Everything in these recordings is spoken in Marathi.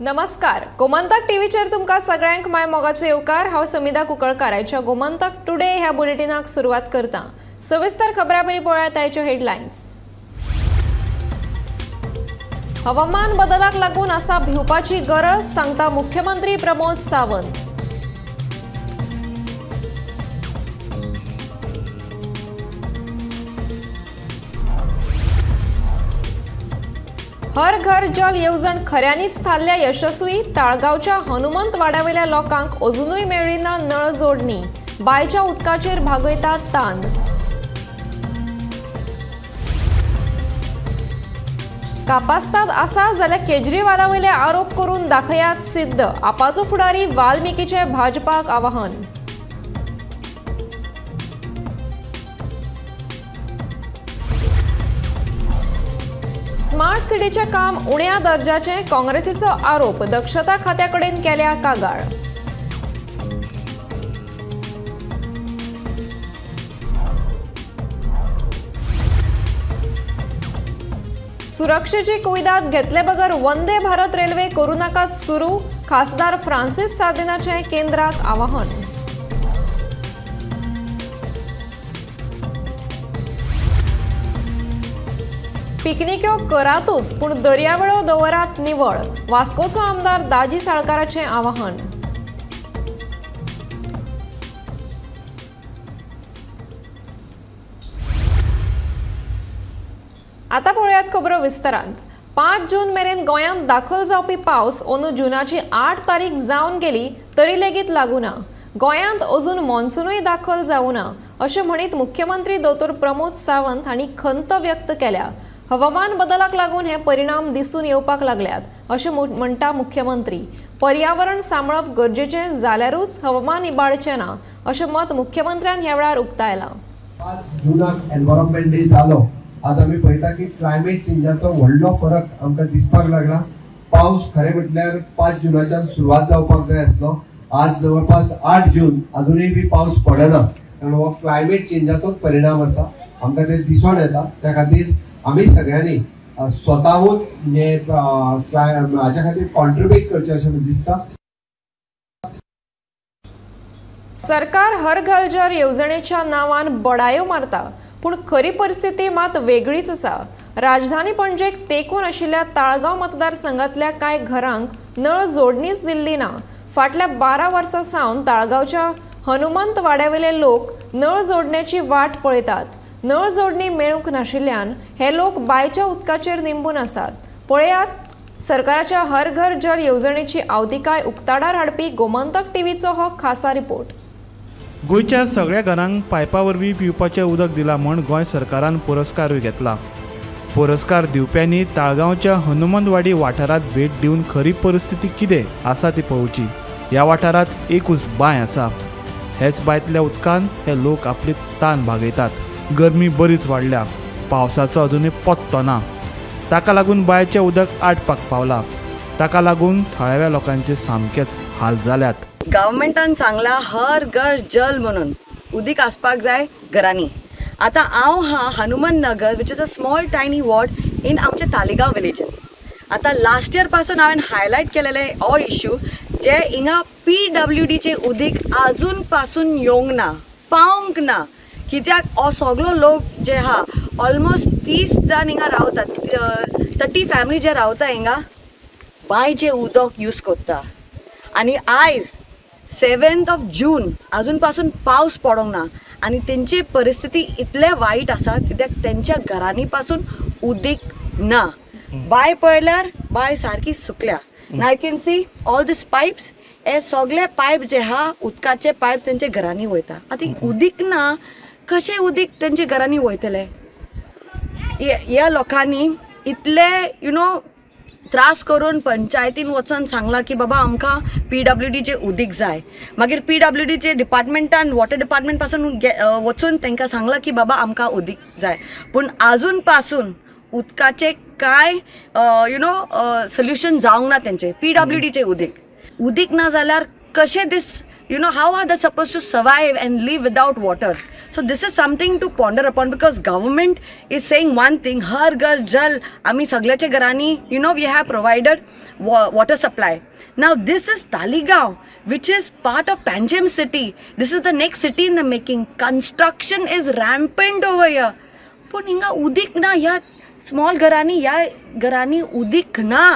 नमस्कार, गोमंतक टीव्हीचेर तुमकां सगळ्यांक माय मोगाचो येवकार। हांव समिधा कुंकळकार। आयच्या गोमंतक टुडे ह्या बुलेटिनाक सुरवात करता। सविस्तर खबरां पयलीं पळयात आयच्यो हेडलायन्स। हवामान बदलाक लागून आसा भिवपाची गरज, सांगता मुख्यमंत्री प्रमोद सावंत। हर घर जल येवजण खऱ्यांनीच थारल्या यशस्वी। ताळगावच्या हनुमंत वाड्यावयल्या लोकांक अजूनय मेळ्ळी ना नळ जोडणी। बायच्या उदकाचेर भागयतात तान। कापास्ताद आसा जाल्यार केजरीवालावयले आरोप करून दाखयात सिद्ध। आपाचो फुडारी वाल्मिकीचे भाजपाक आवाहन। स्मार्ट सिटीचे काम उण्या दर्जाचे, काँग्रेसीचो आरोप। दक्षता खात्याकडेन केल्या कागाळ। सुरक्षेची कुयदाद घेतले बगर वंदे भारत रेल्वे करू नाकात सुरू। खासदार फ्रांसिस सार्दिनाचे केंद्राक आवाहन। पिकनिक्यो करातूच पूण दर्यावेळो दवरात निवळ। वास्कोचो आमदार दाजी साळकाराचे आवाहन। आता पळयात खबरो विस्तारांत। 5 जून मेरेन गोंयांत दाखल जावपी पावस अंदू जूनाची 8 तारीख जावन गेली तरी लेगीत लागूना। गोंयांत अजून मॉन्सूनय दाखल जावना अशें म्हणीत मुख्यमंत्री दोतोर प्रमोद सावंत हांणी खंत व्यक्त केल्या। हवामान बदलाक लागून हे परिणाम दिसून येवपाक लागल्यात अशें म्हणटा मुख्यमंत्री। पर्यावरण सांबाळप गरजेचें जाल्यारूच हवामान इबाडचें ना अशें मत मुख्यमंत्र्यान ह्या वेळार उक्तायलां। 5 जूनाक एनवायरमेंट डे जालो। आज आमी पळयता की क्लायमेट चेंजाचो व्हडलो फरक आमकां दिसपाक लागला। पावस खरें म्हटल्यार 5 जूनाच्यान सुरवात जावपाक जाय आसलो। आज जवळपास 8 जून अजूनय बी पावस पडना, कारण हो क्लायमेट चेंजाचोच परिणाम आसा। आमकां ते दिसून येता। त्या खातीर आमी सगळ्यांनी स्वताहून हाच्या खातीर कॉन्ट्रिब्यूट करचें अशें म्हाका दिसता। सरकार हर घर जल येवजणेच्या नांवान बडायो मारता, पूण खरी परिस्थिती मात वेगळीच आसा। राजधानी पणजेक तेंकून आशिल्ल्या ताळगांव मतदारसंघातल्या कांय घरांक नळ जोडणीच दिल्ली ना। फाटल्या 12 वर्सां सावन ताळगांवच्या हनुमंत वाड्यावयले लोक नळ जोडण्याची वाट पळयतात। नळ जोडणी मेळूंक नाशिल्ल्यान हे लोक बायच्या उदकाचेर निंबून आसात। पळयात सरकाराच्या हर घर जल येवजणेची आवतिकाय उक्ताडार हाडपी गोमंतक टीव्हीचो हो खासा रिपोर्ट। गोंयच्या सगळ्या घरांक पायपा वरवीं पिवपाचें उदक दिलां म्हूण गोंय सरकारान पुरस्कारूय घेतला। पुरस्कार दिवप्यांनी ताळगांवच्या हनुमंतवाडी वाठारांत भेट दिवन खरी परिस्थिती कितें आसा ती पळोवची। ह्या वाठारांत एकूच बांय आसा। हेच बांयतल्या उदकान हे लोक आपली तान भागयतात। गरमी बरीच वाडल्या, पावसाचो अजूनय पत्तो ना। ताका लागून बांयचें उदक आटपाक पावला। ताका लागून थळाव्या लोकांचे सामकेच हाल जाल्यात। गव्हर्मेंटान सांगला हर घर जल म्हणून उदीक आसपाक जाय घरांनी। आता हांव Hanuman Nagar which is a small tiny ward in आमच्या तालिगांव विलेजन। आता लास्ट इयर पासून हांवें हायलायट केलेले हो इश्यू जे हिंगा PWDचे उदीक आजून पासून येवंक ना, पावंक ना। कित्याक हो सगळो लोक जे आहा ऑलमोस्ट 30 जाण हिंगा रावतात, 30 फॅमिली जे रावता हिंगा बांयचें उदक यूज करता। आनी आयज 7 जून अजून पासून पावस पडोंक ना आनी तेंची परिस्थिती इतले वायट आसा कित्याक तेंच्या घरांनी पासून उदीक ना। बांय पळयल्यार बांय सारकी सुकल्या। I can see all these pipes, हे सगळे पायप जे आहा उदकाचे पायप तेंच्या घरांनी वयता। आतां उदीक ना, कशें उदीक तेंच्या घरांनी वयतले? ह्या लोकांनी इतले त्रास करून पंचायतीन वचून सांगला की बाबा आमकां PWDचे उदीक जाय। मागीर PWDचे डिपार्टमेंटान वॉटर डिपार्टमेंट पासून वचून तांकां सांगला की बाबा आमकां उदीक जाय, पूण आजून पासून उदकाचे कांय सोल्युशन जावंक ना तेंचे। PWDचे उदीक ना जाल्यार कशें दीस how are they supposed to survive and live without water? So this is something to ponder upon, because government is saying one thing, Har Ghar Jal, आम्ही सगळ्याच्या घरांनी, we have provided water supply. Now this is Talegaon, which is part of Panjim city. This is the next city in the making. Construction is rampant over here. पण हिंगा उदीक ना, या small घरांनी उदीक ना.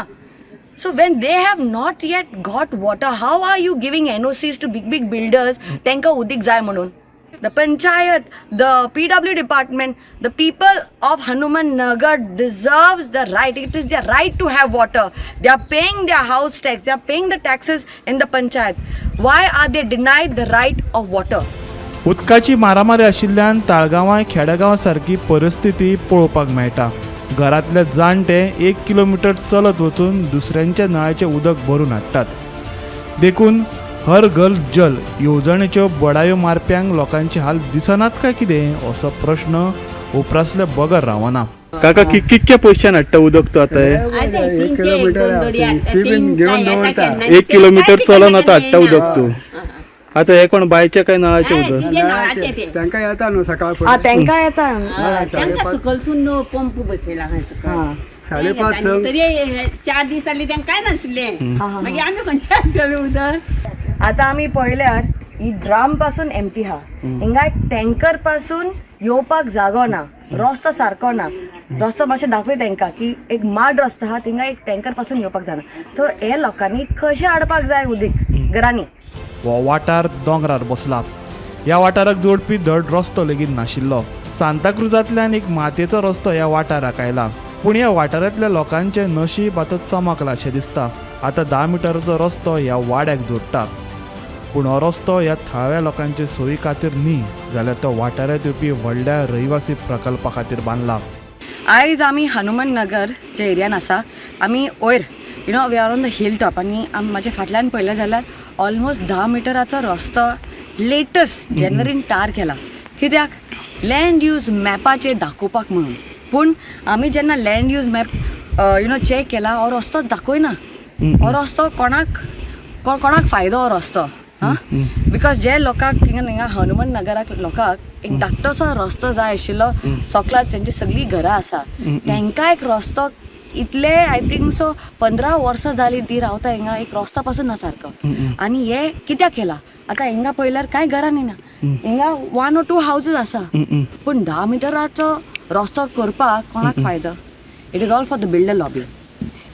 So when they have not yet got water, how are you giving NOCs to big builders? Tenka udik jai म्हणून. The panchayat, the PW department, the people of Hanuman Nagar deserves the right. It is their right to have water. They are paying their house tax. They are paying the taxes in the panchayat. Why are they denied the right of water? उदकाची मारामारी आशिल्ल्यान ताळगांवां खेडेगांव सारकी परिस्थिती पळोवपाक मेळटा. घरांतले जाणटे 1 किलोमीटर चलत वचून दुसऱ्यांच्या नळाचें उदक भरून हाडटात. देखून हर घर जल येवजणेच्यो बडायो मारप्यांक लोकांचे हाल दिसनात काय कितें असो प्रश्न उपरासले बगर रावना. काका कितके पयशान हाडटा उदक तो आतां? 1 किलोमीटर चलून आतां हाडटा उदक तूं. आता हे कोण बायचे काय नळाचे उदक? तांकां येता न्हू सकाळ तांकां येता. सकलसून पंप बसयला 5:30 तरी 4 दीस जाले तांकां काय नासले. मागीर आमी खंयच्या हाडटले उदक? आता आम्ही पळयल्यार ही ड्राम पासून एम्प्टी हा. हिंगा एक टँकर पासून येवपाक जागो ना, रस्तो सारको ना. रस्तो मातशें दाखय तांकां की एक माड रस्तो आहा, थिंगा एक टँकर पासून येवपाक जाना. तर हे लोकांनी कशें हाडपाक जाय उदीक घरांनी? हो वाठार दोंगरार बसला. ह्या वाठाराक जोडपी धड रस्तो लेगीत नाशिल्लो. सांताक्रुजांतल्यान एक मातयेचो रस्तो ह्या वाठाराक आयला. पूण ह्या वाठारांतल्या लोकांचें नशीब आतां चमकलाशें दिसता. आतां 10 मिटराचो रस्तो ह्या वाड्याक जोडटा. पूण हो रस्तो ह्या थळाव्या लोकांचे सोयी खातीर न्ही, जाल्यार तो वाठारांत येवपी व्हडल्या रहिवासी प्रकल्पा खातीर बांदला. आयज आमी हनुमान नगर जे एरियान आसा, आमी वयर we are on the hill top. आनी म्हाज्या फाटल्यान पळयलें जाल्यार ऑलमोस्ट 10 मिटराचो रस्तो लेटस्ट जेन्युइन टार केला. कित्याक? लँड यूज मॅपाचेर दाखोवपाक म्हणून. पूण आमी जेन्ना लँड यूज मॅप चॅक केला, हो रस्तो दाखयना. हो रस्तो कोणाक फायदो हो रस्तो? बिकॉज जे लोकांक हिंगा हनुमान नगराक लोकांक एक धाकटोसो रस्तो जाय आशिल्लो. सकलात तेंची सगळीं घरां आसा, तांकां एक रस्तो इतले आय थिंक सो 15 वर्सां जालीं ती रावता हिंगा, एक रस्तो पासून ना सारको. आनी हे कित्याक केला? आतां हिंगा पळयल्यार कांय घरांनी ना. हिंगा 1 or 2 हावजीस आसा. पूण 10 मिटराचो रस्तो करपाक कोणाक फायदो? It is all for the builder lobby.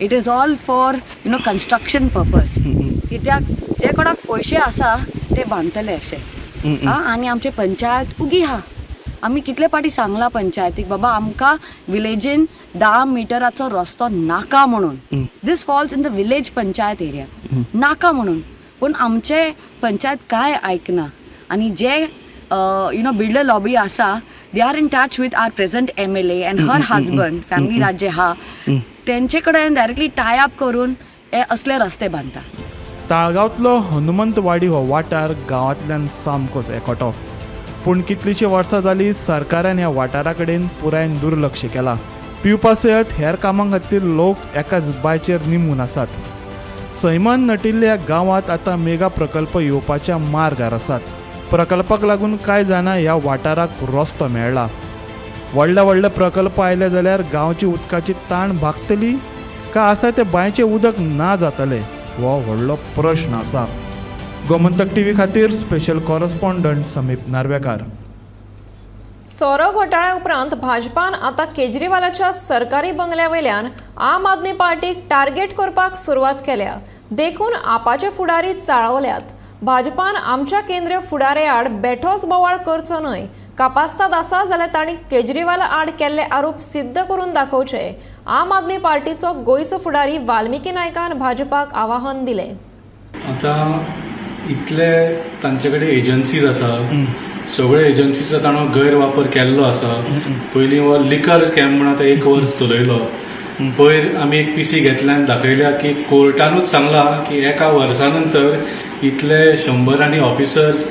It is all for construction purpose. कित्याक जे कोणाक पयशे आसा ते बांदतले अशें. आनी आमचे पंचायत उगी आहा. आमी कितले पाटी सांगला पंचायतीक, बाबा आमकां विलेजीन 10 मिटराचो रस्तो नाका म्हणून. This falls in the village panchayat area, नाका म्हणून. पूण आमचे पंचायत काय आयकना. आनी जे बिल्डर लॉबी आसा, they are in touch with our present MLA and her husband, family राज जे आहा, तेंचे कडेन डायरेक्टली टाय अप करून हे असले रस्ते बांदता. ताळगांवतलो हनुमंतवाडी हो वाठार गांवांतल्यान सामकोच एकवटो. पूण कितलींशीं वर्सां जालीं सरकारान ह्या वाठारा कडेन पुरायन दुर्लक्ष केलां. पिवपा सयत हेर कामां खातीर लोक एकाच बांयचेर निमून आसात. सैमान नटिल्ल्या गांवांत आतां मेगा प्रकल्प येवपाच्या मार्गार आसात. प्रकल्पाक लागून कांय जाणां ह्या वाठाराक रस्तो मेळ्ळा. व्हडले प्रकल्प आयले जाल्यार गांवची उदकाची ताण भागतली काय आसा ते बांयचें उदक ना जातलें हो व्हडलो प्रश्न आसा. गोमंतक टीव्ही खातीर स्पेशल कॉरस्पॉन्डंट समीप नार्वेकार. सोरो घोटाळ्या उपरांत भाजपान आतां केजरीवालाच्या सरकारी बंगल्या वयल्यान आम आदमी पार्टीक टार्गेट करपाक सुरवात केल्या. देखून आपाचे फुडारी चाळवल्यात. भाजपान आमच्या केंद्रीय फुडारे आड बेठोच बोवाळ करचो न्हय. कापास्ताद आसा जाल्यार तांणी केजरीवाला आड केल्ले आरोप सिद्ध करून दाखोवचे. आम आदमी पार्टीचो गोंयचो फुडारी वाल्मिकी नायकान भाजपाक आवाहन दिलें. आतां इतले तांचे कडेन एजन्सीज आसा, सगळे एजन्सीचो ताणो गैरवापर केल्लो आसा. पयलीं हो लिकर स्कॅम म्हणून आतां 1 वर्स चलयलो. पयर आमी एक PC घेतल्यान दाखयल्या की कोर्टानूच सांगलां की 1 वर्सा नंतर इतले 100 आनी ऑफिसर्स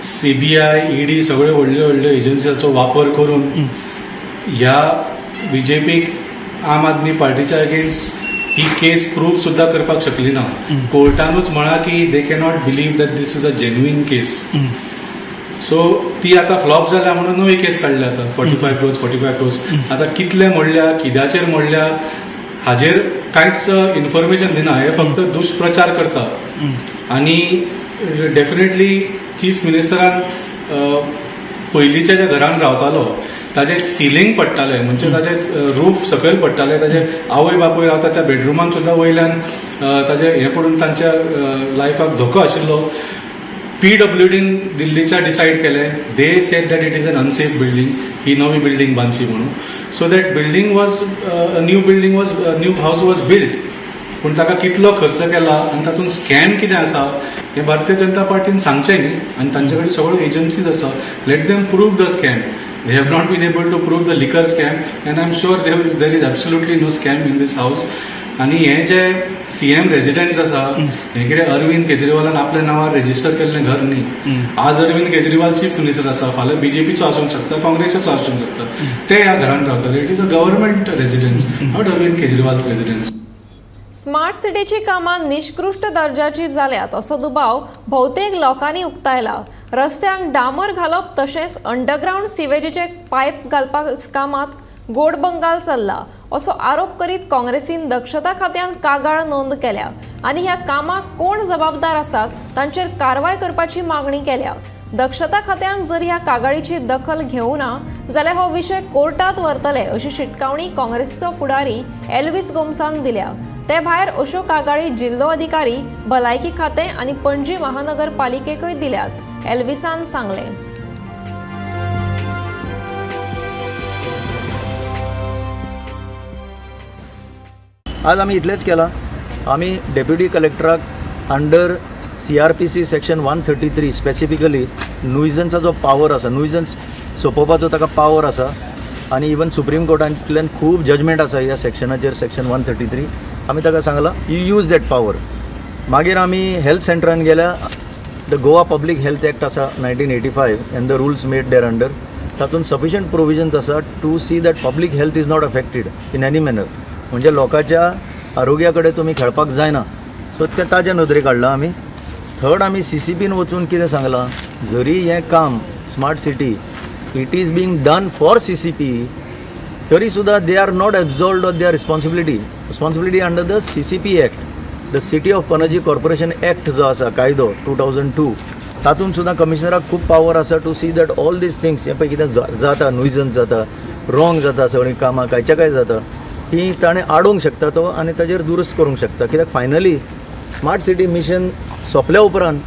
CBI ED सगळे व्हडल्यो एजन्सीचो वापर करून ह्या BJPक आम आदमी पार्टीच्या अगेन्स्ट ही केस प्रूव्ह सुद्धा करपाक शकली ना. कोर्टानूच म्हणा की they cannot believe that this is a genuine case. So ती आतां फ्लॉप जाल्या म्हणून नवी केस काडल्या आतां 45 crores. आतां कितले मोडल्या, कित्याचेर मोडल्या हाजेर कांयच इन्फॉर्मेशन दिना. हे फक्त दुष्प्रचार करता. आनी डेफिनेटली चीफ मिनिस्टरान पयलींच्या ज्या घरान रावतालो ताजे सिलींग पडटाले, म्हणजे ताजे रूफ सकयल पडटाले, ताजे आवय बापूय रावता त्या बेडरुमान सुद्दां वयल्यान ताजे हे पडून तांच्या लायफाक धोको आशिल्लो. PWDन दिल्लीच्या डिसायड केले. They said that it is an unsafe building, ही नवी बिल्डींग बांदची म्हणून. So that building was new house was build. पूण ताका कितलो खर्च केला आनी तातूंत स्कॅम कितें आसा हें भारतीय जनता पार्टीन सांगचें न्ही. आनी तांचे कडेन सगळ्यो एजन्सीज आसा. Let them prove the scam. They have not been able to prove the liquor scam, and I'm sure there is absolutely no scam in this house. आणि हे जे CM रेजिडेंट्स आसा, हे कितें अरविंद केजरीवालान आपल्या नांवार रेजिस्टर केल्लें घर न्ही. आज अरविंद केजरीवाल चीफ मिनिस्टर आसा, फाल्यां BJPचो आसूंक शकता, काँग्रेसीचो आसूंक शकता. ते ह्या घरान रावतले. It is a government residence, not Arvind Kejriwal residence. Smart सिटीची कामां निष्कृष्ट दर्जाची जाल्यात असो दुबाव भोवतेक लोकांनी उक्तायला. रस्त्यांक डांबर घालप तशेंच अंडरग्राउंड सिवेजीचे पायप घालपा कामात गोडबंगाल चल्ला असो आरोप करीत काँग्रेसीन दक्षता खात्यान कागाळ नोंद केल्या आनी ह्या कामाक कोण जबाबदार आसात तांचेर कारवाय करपाची मागणी केल्या. दक्षता खात्यान जर ह्या कागाळीची दखल घेवना जाल्यार हो विशय कोर्टात व्हरतले अशी शिटकावणी काँग्रेसीचो फुडारी एल्विस गोमसान दिल्या. ते भायर अश्यो कागाळी जिल्लो अधिकारी, भलायकी खातें आनी पणजी महानगरपालिकेकय दिल्यात, एल्विसान सांगलें. आज आमी इतलेंच केलां. आमी डेप्युटी कलेक्टराक अंडर CRPC सेक्शन 133 स्पेसिफिकली नुइजन्साचो पावर आसा, नुइजन्स सोंपोवपाचो ताका पावर आसा. आनी इवन सुप्रीम कोर्टांतल्यान खूब जजमेंट आसा ह्या सेक्शनाचेर, सेक्शन 133. आमी ताका सांगलां यू यूज दॅट पावर. मागीर आमी हेल्थ सेंटरान गेल्या. The Goa public health act आसा 1985 and the rules made thereunder. तातूंत सफिशियंट प्रोविजन्स आसा to see that public health is not affected in any manner. म्हणजे लोकांच्या आरोग्या कडेन तुमी खेळपाक जायना. सो ते ताजे नदरे काडलां आमी. थर्ड आमी CCPन वचून कितें सांगलां, जरी हें काम smart city it is being done for CCP, तरी सुद्दां they are not absolved of their responsibility under the CCP act. The city of Panaji corporation act जो आसा कायदो 2002, तातूंत सुद्दां कमिशनराक खूब पावर आसा to see that all these things, हे पळय कितें जाता, नुइजन्स जाता, रॉंग जाता, सगळीं कामां कांयच्या काय जाता ती ताणें आडोवंक शकता तो आनी ताजेर दुरुस्त करूंक शकता. कित्याक फायनली स्मार्ट सिटी मिशन सोंपल्या उपरांत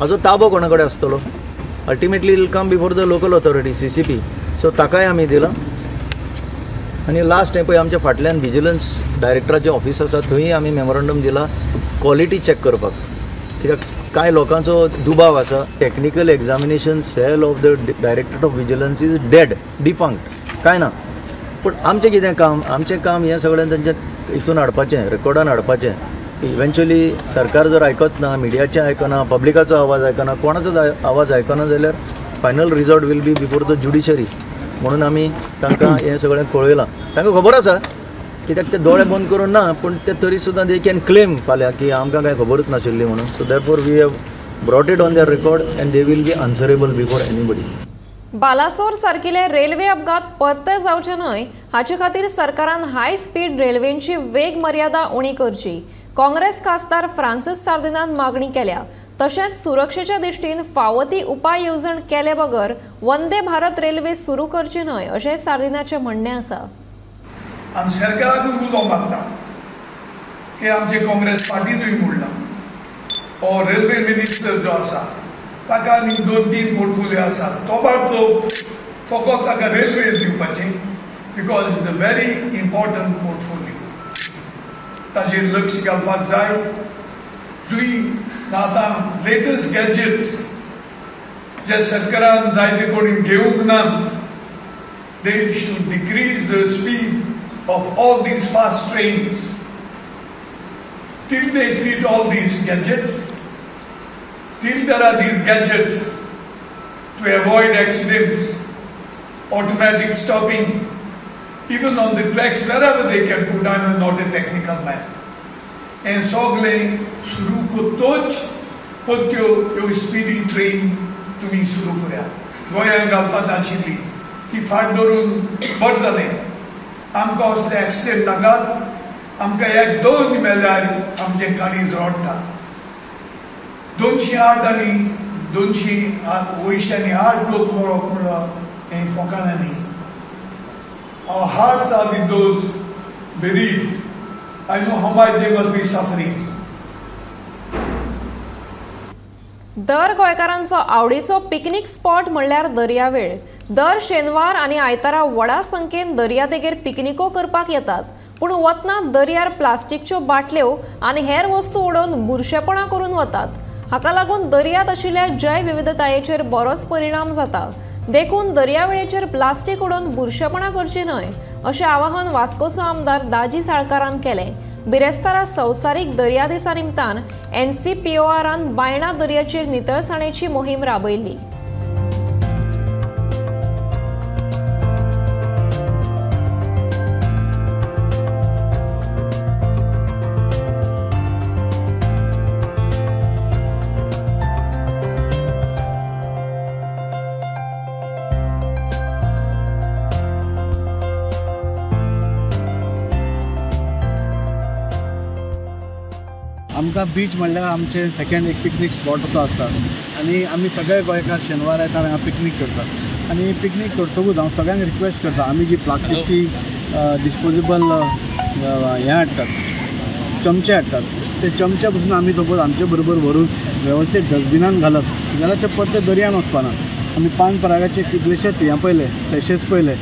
हाजो ताबो कोणा कडेन आसतलो. Ultimately it'll come before the local authority CCP. So ताकाय आमी दिलां. आनी लास्ट हें पळय आमच्या फाटल्यान विजिलन्स डायरेक्टराचें ऑफिस आसा, थंय आमी मेमोरंडम दिला क्वॉलिटी चॅक करपाक. कित्याक कांय लोकांचो दुबाव आसा. Technical examination sale of the directorate of vigilance is dead, defunct, कांय ना. पूण आमचें कितें काम, आमचें काम हें सगळें तांच्या हितून हाडपाचें, रेकॉर्डान हाडपाचें. इव्हेंच्युअली सरकार जर आयकत ना, मिडियाचें आयकना, पब्लिकाचो आवाज आयकना, कोणाचोच आवाज आयकना जाल्यार final result will be before the judiciary. म्हणून आमी तांकां हें सगळें कळयलां. तांकां खबर आसा, कित्याक ते दोळे बंद करून ना, पूण ते तरी सुद्दां दे कॅन क्लेम फाल्यां की आमकां कांय खबरूच नाशिल्ली म्हणून. So therefore we have brought it on their record and they will be answerable before anybody. Balasore सारकिले रेल्वे अपघात परते जावचे न्हय हाचे खातीर सरकारान हाय स्पीड रेल्वेंची वेग मर्यादा उणी करची काँग्रेस खासदार फ्रांसीस सार्दिनान मागणी केल्या. तशेंच सुरक्षेच्या दिश्टीन फावो ती उपाय येवजण केले बगर वंदे भारत रेल्वे सुरू करची न्हय अशें सार्दिनाचें म्हणणें आसा. आमी सरकाराक उलो मारता की आमचे काँग्रेस पार्टीनूय मोडला. हो रेल्वे मिनिस्टर जो आसा ताका आनी 2-3 पोर्टफोलियो आसा. तो बाबतो फकत ताका रेल्वे दिवपाचें because is a very important portfolio. ताजेर लक्ष घालपाक जाय. जुई आतां लेटस्ट गॅजेट्स जे सरकारान जायते कोणी घेवंक नात, they should decrease the speed of all these fast trains till they fit all these gadgets, till there are these gadgets to avoid accidents, automatic stopping, even on the tracks, wherever they can put. I am not a technical man. And sogle suru kotoch potyo yo speedy train to me suru kurya. गोंयांत घालपाक आशिल्ली ती फाट धरून बरें जालें. आमकां असले एक्सिडेंट नाकात. आमकां 1-2 मेल्यार आमचें खणीज रोडटा. 208 आनी 208 लोक मरोक म्हणलो हें फोकाणांनी. Our hearts are with those bereaved. I know how much they must be suffering. दर गोंयकारांचो आवडीचो पिकनीक स्पॉट म्हणल्यार दर्यावेळ. दर शेनवार आनी आयतारा व्हडा संख्येन दर्यादेगेर पिकनिको करपाक येतात. पूण वतना दर्यार प्लास्टिकच्यो बाटल्यो आनी हेर वस्तू उडोवन बुरशेपणां करून वतात. हाका लागून दर्यांत आशिल्ल्या जैव विविधतायेचेर बरोच परिणाम जाता. देखून दर्यावेळेचेर प्लास्टीक उडोवन बुरशेपणां करची न्हय अशें आवाहन वास्कोचो आमदार दाजी साळकारान केलें. बिरेस्तारा संवसारीक दर्या दिसा निमतान NCPORन बायणा दर्याचेर नितळसाणेची मोहीम राबयल्ली. आमकां बीच म्हणल्यार आमचे सेकंड एक पिकनीक स्पॉट असो आसता आनी आमी सगळे गोंयकार शेनवार येतात हांगा पिकनीक करतात. आनी पिकनीक करतकूच हांव सगळ्यांक रिक्वेस्ट करता, आमी जी प्लास्टीकची डिस्पोजेबल हें हाडटात, चमचे हाडटात, ते चमचे पसून आमी सपोज आमचे बरोबर व्हरून वेवस्थीत डस्टबिनान घालत जाल्यार ते परते दर्यान वचपाना. आमी पान परागाचे कितलेशेच हें पळयले, सेशेस पळयले,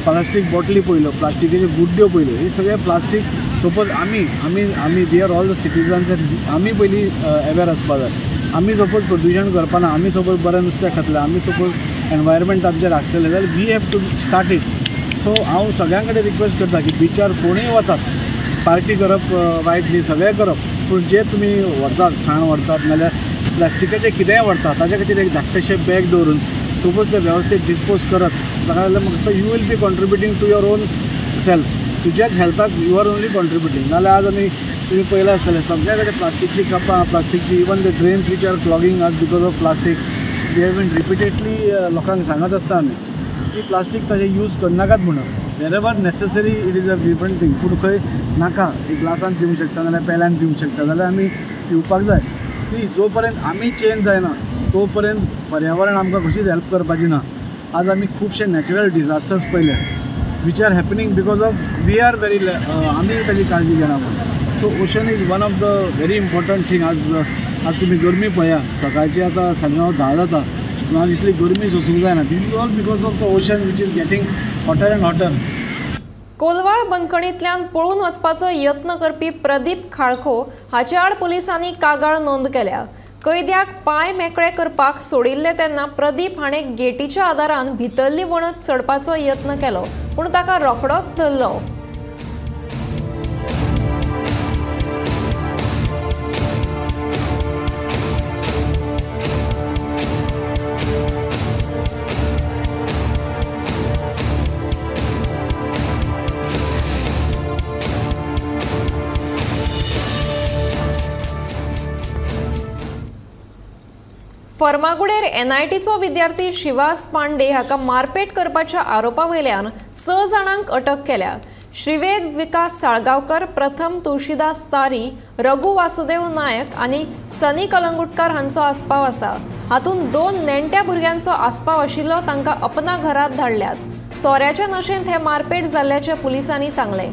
प्लास्टीक बॉटली पळयल्यो, प्लास्टिकेच्यो गुड्ड्यो पळयल्यो. ही सगळे प्लास्टीक सपोज आमी we are all the citizens आमी पयलीं अवेर आसपा जाय. आमी सपोज प्रदूशण करपाना, आमी सपोज बरें नुस्तें खातले, आमी सपोज एनवायरमेंट आमचें राखतले जाल्यार we have to start it. So हांव सगळ्यां कडेन रिक्वेस्ट करता की बिचार कोणूय वतात, पार्टी करप वायट न्ही, सगळें करप, पूण जे तुमी व्हरतात, खाण व्हरतात नाल्यार प्लास्टिकाचें कितेंय व्हरतात ताचे खातीर एक धाकटेशें बॅग दवरून सपोज ते वेवस्थीत डिस्पोज करत जाल्यार म्हाका दिसता you will be contributing to your own self. तुज्याच हेल्थाक यू आर ओनली कॉन्ट्रिब्युटींग. नाल्यार आज आमी तुमी पळयलें आसतलें सगळे कडेन प्लास्टीकची कपां, प्लास्टीकची even the drains which are clogging आज because of plastic. We have been repeatedly लोकांक सांगत आसता आमी की प्लास्टीक ताजे यूज करनाकात म्हणून. Wherever necessary it is a different thing, पूण खंय नाका एक ग्लासान पिवंक शकता नाल्यार पेल्यान पिवंक शकता जाल्यार आमी पिवपाक जाय. ती जो पर्यंत आमी चेंज जायना तो पर्यंत पर्यावरण आमकां कशीच हेल्प करपाची ना. आज आमी खुबशे नॅचरल डिजास्टर्स पळयले which are happening because of we are very आमी ताची काळजी घेना म्हणून. So ocean is one of the very important thing. आज तुमी गरमी पळया, सकाळची आतां 9:30 जाता, पूण आज इतली गरमी सोसूंक जायना. This is all because of the ocean which is getting hotter and hotter. Colvale बंदखणींतल्यान पळून वचपाचो यत्न करपी प्रदीप खाळखो हाचे आड पुलिसांनी कागाळ नोंद केल्या. कैद्याक पांय मेकळे करपाक सोडिल्ले तेन्ना प्रदीप हाणें गेटीच्या आदारान भितरली वणत चडपाचो यत्न केलो, पूण ताका रोखडोच धरलो. फर्मागुडेर NITचो विद्यार्थी शिवास पांडे हाका मारपेट करपाच्या आरोपा वयल्यान 6 जाणांक अटक केल्या. श्रीवेद विकास साळगांवकर, प्रथम तुळशीदास तारी, रघु वासुदेव नायक आनी सनी कलंगुटकार हांचो आस्पाव आसा. हातूंत 2 नेणट्या भुरग्यांचो आस्पाव आशिल्लो तांकां अपना घरांत धाडल्यात. सोऱ्याच्या नशेंत हे मारपेट जाल्ल्याचे पुलिसांनी सांगलें.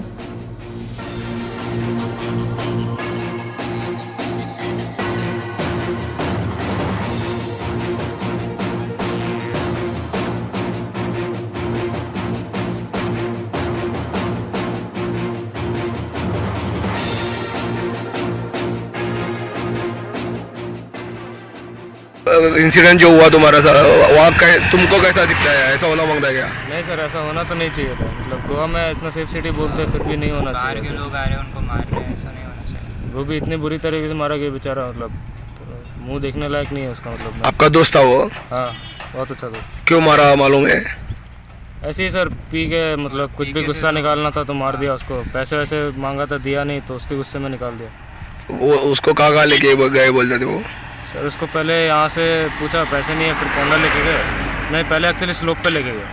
इंसिडेंट जो हुआ तुम्हारा सर, वहाँ तुमको कैसा दिखता है? ऐसा होना मांगता है क्या? नहीं सर, ऐसा होना तो नहीं चाहिए था. मतलब गोवा में इतना सेफ सिटी बोलते हैं फिर भी नहीं होना चाहिए. बाहर के लोग आ रहे हैं उनको मार रहे हैं, ऐसा नहीं होना चाहिए. वो भी इतनी बुरी तरीके से मारा गया बेचारा, मतलब मुंह देखने लायक नहीं है उसका. मतलब आपका दोस्त था वो? हाँ, बहुत अच्छा दोस्त. क्यों मारा मालूम है? ऐसे ही सर, पी के मतलब कुछ भी गुस्सा निकालना था तो मार दिया उसको. पैसे वैसे मांगा था, दिया नहीं तो उसके गुस्से में निकाल दिया. वो उसको कहाँ लेके गए बोलते थे वो? सर उसको पहले यहाँ से पूछा, पैसे नहीं है, फिर कोंडा लेके गए. नहीं, पहले एक्चुअली स्लोप पे लेके गए।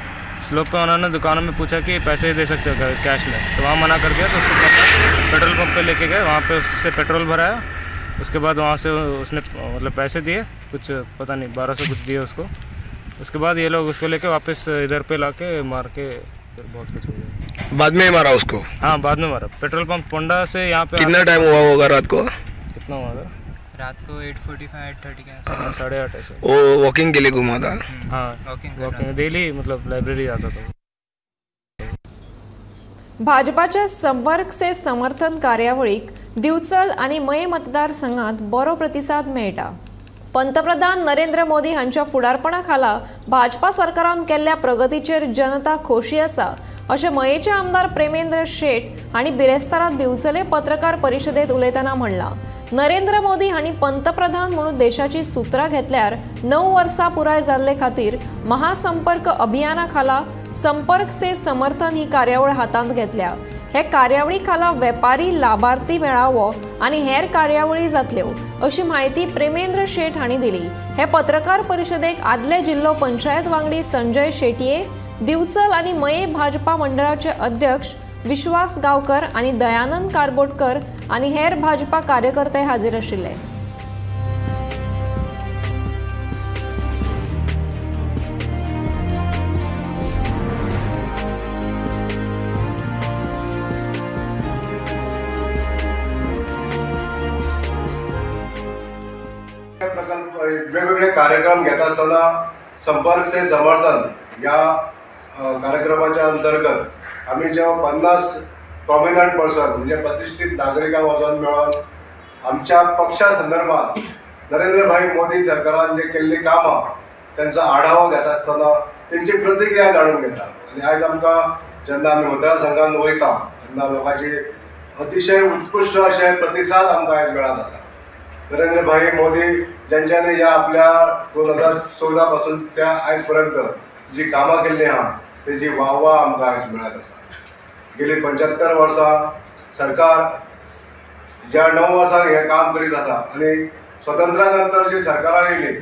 स्लोप पे उन्होंने दुकानों में पूछा कि पैसे दे सकते हो कैश में, तो वहाँ मना कर दिया। तो उसके बाद पेट्रोल पंप पे लेके गए, वहाँ पे उससे पेट्रोल भराया। उसके बाद वहाँ से उसने मतलब पैसे दिए, कुछ पता नहीं 1200 कुछ दिए उसको। उसके बाद ये लोग उसको लेके वापस इधर पे लाके मार के फिर बहुत कुछ हो गया। बाद में ही मारा उसको? हाँ, बाद में मारा। पेट्रोल पंप पोंडा से यहाँ पे। कितना टाइम हुआ होगा रात को? कितना हुआ था? रात को 8:45-8:30 के आसपास। 8:30 ऐसे। वो वॉकिंग के लिए घुमा था? हाँ, वॉकिंग डेली, मतलब लायब्ररी जाता था। भाजपाच्या संपर्क से समर्थन कार्यावळीक दिवचल आणि मये मतदारसंघात बरो प्रतिसाद मेळटा। पंतप्रधान नरेंद्र मोदी हांच्या फुडारपणा खाला भाजपा सरकारान केल्ल्या प्रगतीचेर जनता खोशी आसा अशें मयेचे आमदार प्रेमेंद्र शेट हांणी बिरेस्तारात दिवचले पत्रकार परिशदेत उलयतना म्हणलां। नरेंद्र मोदी हांणी पंतप्रधान म्हणून देशाची सुत्रां घेतल्यार 9 वर्सां पुराय जाल्ले खातीर महासंपर्क अभियाना खाला संपर्क से समर्थन ही कार्यावळ हातांत घेतल्या। हे कार्यावळी खाला वेपारी लाभार्थी मेळावो आनी हेर कार्यावळी जातल्यो अशी माहिती प्रेमेंद्र शेट हांणी दिली। हे पत्रकार परिशदेक आदले जिल्लो पंचायत वांगडी संजय शेटये, दिवचल आनी मये भाजपा मंडळाचे अध्यक्ष विश्वास गांवकर आनी दयानंद कारबोटकर आनी हेर भाजपा कार्यकर्ते हाजीर आशिल्ले। वेगवेगळे कार्यक्रम घेत असताना संपर्क से समर्थन या कार्यक्रमाच्या अंतर्गत आम्ही जेव्हा 50 प्रॉमिनंट पर्सन म्हणजे प्रतिष्ठित नागरिकां वचून मेळोन आमच्या पक्षा संदर्भात नरेंद्रभाई मोदी सरकारान जे केल्ली कामां त्यांचा आढावा घेत असताना त्यांची प्रतिक्रिया जाणून घेतात। आणि आज आमकां जेन्ना आमी मतदारसंघात वयता तेन्ना लोकांचे अतिशय उत्कृष्ट असे प्रतिसाद आमकां आज मेळत आसा। नरेंद्रभाई मोदी ज्यांच्याने या आपल्या 2014 पासून त्या आज पर्यंत जी कामां केल्ली आहा तेजी वाहवा आमकां आज मेळत आसा। गेली 75 वर्सां सरकार ज्या 9 वर्सांक हे काम करीत आसा आणि स्वातंत्र्यानंतर जी सरकारां येयली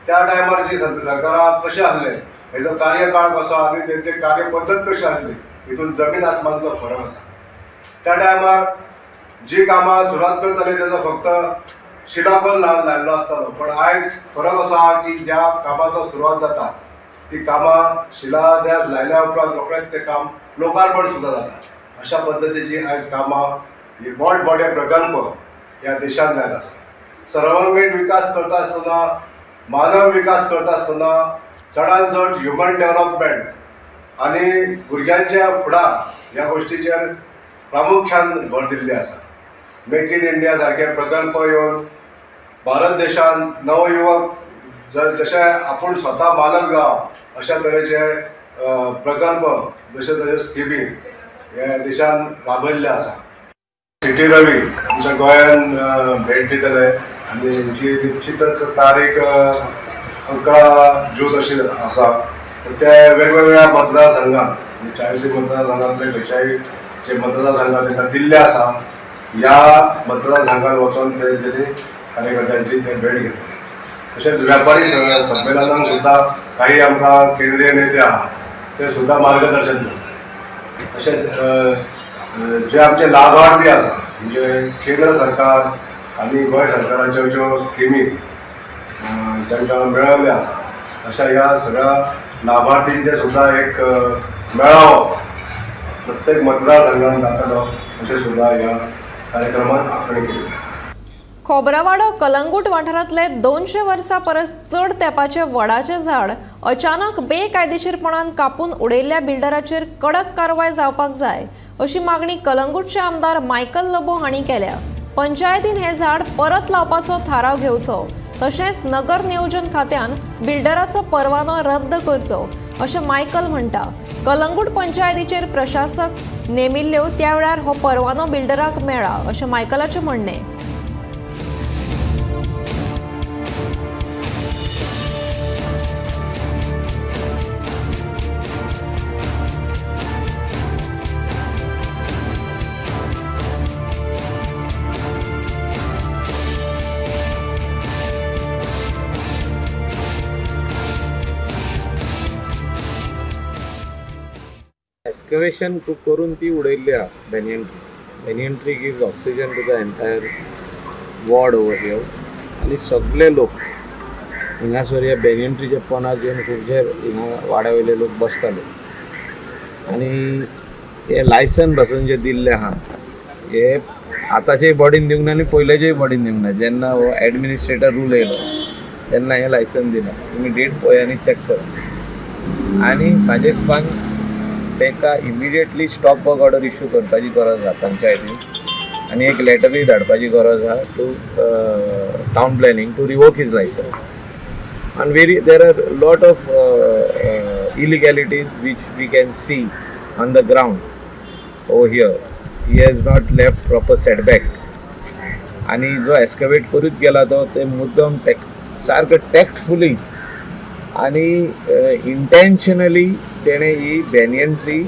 त्या टायमार जी सरकारां कशें आसले, हेजो कार्यकाळ कसो आनी तेंचे कार्य पद्दत कशी आसली, हितून जमीन आसमानचो फरक आसा। त्या टायमार जी कामां सुरवात करताले तेजो फक्त शिडाकोल लायल्लो आसतालो, पण आयज फरक असो आहा की ज्या कामाचो सुरवात जाता ती कामां शिलान्यास लायल्या उपरांत रोखडेंच ते काम लोकार्पण सुद्दां जाता। अशा पद्दतीची आयज कामां हे मोठमोठे प्रकल्प ह्या देशांत जायत आसा। सर्वांगीण विकास करता आसतना, मानव विकास करता आसतना चडांत चड ह्युमन डेव्हलपमेंट आनी भुरग्यांच्या फुडार ह्या गोश्टीचेर प्रामुख्यान भर दिल्ली आसा। मेक इन इंडिया सारखे प्रकल्प येवन भारत देशान नवयुवक जशे आपूण स्वता मालक जावप अशा तरेचे प्रकल्प जशे तरे स्किमी ह्या देशान राबयल्ले आसा। सिटी रवी आमच्या गोंयान भेट दितले आनी जी निश्चितच तारीख 11 जून अशी आसा। ते वेगवेगळ्या मतदारसंघात 40 मतदारसंघातले खंयच्याय जे मतदारसंघात तांकां दिल्ले आसा या मतदारसंघात वचून तेंच्यांनी कार्यकर्त्यांची ते भेट घेतली। तशेंच व्यापारी संमेलनांक सुद्दां काही आमकां केंद्रीय नेते आहा ते सुद्दां मार्गदर्शन करतात। तशेंच जे आमचे लाभार्थी आसा म्हणजे केंद्र सरकार आनी गोंय सरकाराच्यो ज्यो स्किमी जांकां मेळल्ल्यो आसा अशा ह्या सगळ्या लाभार्थींचे सुद्दां एक मेळावो प्रत्येक मतदारसंघात जातलो अशें सुद्दां ह्या कार्यक्रमात आखणी केली आसा। खोबरावाडो कलंगूट वाठारांतले 200 वर्सां परस चड तेंपाचे वडाचें झाड अचानक बेकायदेशीरपणान कापून उडयल्ल्या बिल्डराचेर कडक कारवाय जावपाक जाय अशी मागणी कलंगूटचे आमदार मायकल लोबो हांणी केल्या। पंचायतीन हे झाड परत लावपाचो थाराव घेवचो तशेंच नगर नियोजन खात्यान बिल्डराचो परवानो रद्द करचो अशें मायकल म्हणटा। कलंगूट पंचायतीचेर प्रशासक नेमिल्ल्यो त्या वेळार हो परवानो बिल्डराक मेळ्ळा अशें मायकलाचें म्हणणें। एक्सकवेशन करून ती उडयल्ली आहा banyan tree gives oxygen to the entire world over here आनी सगळे लोक हिंगासर ह्या बेनियन ट्रीच्या पोंदाक येवन खुबशे हिंगा वाड्या वयले लोक बसताले आनी हे लायसन पासून जे दिल्ले आहा हे आतांचे बॉडीन दिवंक ना आनी पयल्याचेय बॉडीन दिवंक ना जेन्ना हो एडमिनिस्ट्रेटर रूल येयलो तेन्ना हे लायसन दिला तुमी डेट पळय आनी चॅक करा आनी म्हाजे हिसपान ताका immediately stop work order issue करपाची गरज आहा पंचायतीन आनी एक लेटरूय धाडपाची गरज आहा to town planning to revoke his licence and there are lot of illegalities which we can see on the ground over here. He has not left proper setback आणि जो एक्सकवेट करूच गेला तो ते मुद्दम सारखं टॅक्टफुली आणि इंटेन्शनली तेणे ही बेनियन ट्री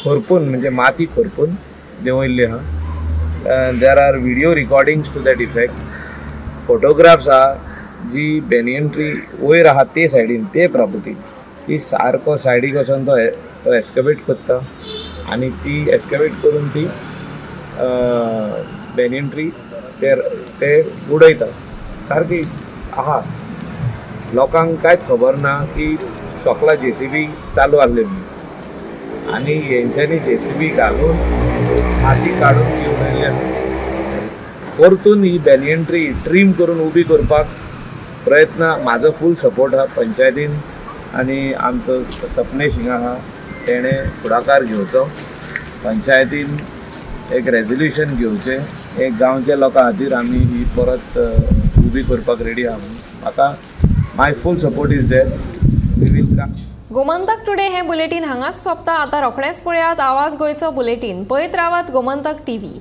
खोरपून म्हणजे माती खोरपून देंवयल्ली आहा. There are video recordings to that effect photographs आहा जी बेनियन ट्री वयर आहा ते सायडीन ते प्रॉपर्टी ती सारको सायडीक वचून तो एक्सकवेट करता आनी ती एक्सकवेट करून ती बेनियन ट्री ते उडयता सारकी आहा. लोकांक कांयच खबर ना की सकला JCB चालू आसले म्हणून आनी हेंच्यांनी JCB घालून माती काडून ती उडयल्ली आसा. परतून ही बेनियन ट्री ट्रीम करून उबी करपाक प्रयत्न म्हाजो फूल सपोर्ट आहा पंचायतीन आनी आमचो सपनेश हिंगा आहा तेणे फुडाकार घेवचो पंचायतीन एक रेजोल्युशन घेवचें एक गांवच्या लोकां खातीर आमी ही परत उबी करपाक रेडी आहा म्हणून म्हाका my full support is there we will come. Gomantak today हे बुलेटिन हांगाच सोंपता. आतां रोखडेंच पळयात आवाज गोंयचो बुलेटिन. पळयत रावात गोमंतक TV.